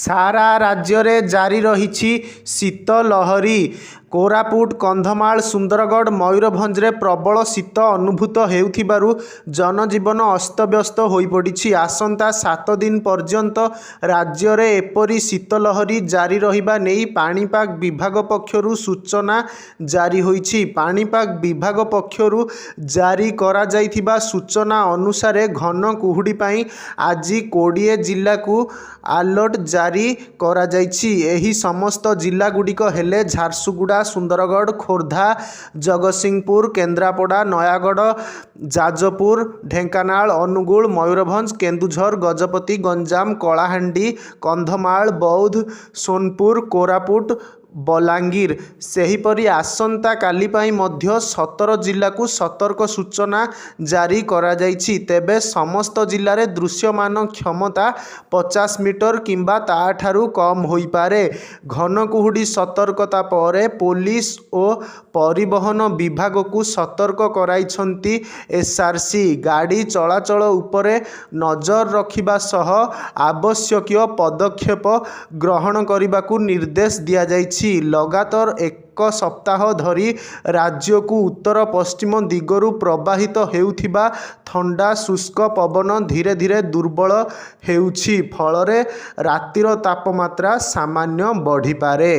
सारा राज्य रे जारी रही शीत लहरी। कोरापुट कंधमाल सुंदरगढ़ मयूरभंज रे प्रबल शीत अनुभूत हेउथिबारु जनजीवन अस्तव्यस्त होई पड़िछि। आसंता 7 दिन पर्यंत राज्य रे एपरी शीत लहरी जारी रहिबा नेई पाणीपाग विभाग पक्षरु सूचना जारी होईछि। पाणीपाग विभाग पक्षरु जारी करा जाइथिबा सूचना अनुसार घन कुहुडी पाई आज 20 जिला को अलर्ट जारी करा जाइछि। एही समस्त जिला गुड़िक हेले झारसुगुड़ा, सुंदरगढ़, खोर्धा, जगतसिंहपुर, केन्द्रापड़ा, नयागढ़, जाजपुर, ढेंकानाल, अनुगुल, मयूरभंज, केन्दुझर, गजपति, गंजाम, कलाहांडी, कंधमाल, बौद्ध, सोनपुर, कोरापुट, बलांगीर सेहीपरि आसंता काली पाई मध्य 17 जिला को सतर्क सूचना जारी करा जाइछि। तेबे समस्त जिले में दृश्यमान क्षमता 50 मीटर किंबा ताठारु कम होई पारे। घन कुहुडी सतर्कता पर पुलिस और परिवहन विभाग को सतर्क कराइछंती एसआरसी। गाड़ी चलाचल उपरे नजर रखिबा सह आवश्यकीय पदक्षेप ग्रहण करने को निर्देश दिया जाइछि। लगातार 1 सप्ताह धरी राज्य को उत्तर पश्चिम दिगरु प्रवाहित हेउथिबा ठंडा शुष्क पवन धीरे धीरे दुर्बल हेउछि। फल रातिर तापमात्रा सामान्य बढ़ी पारे।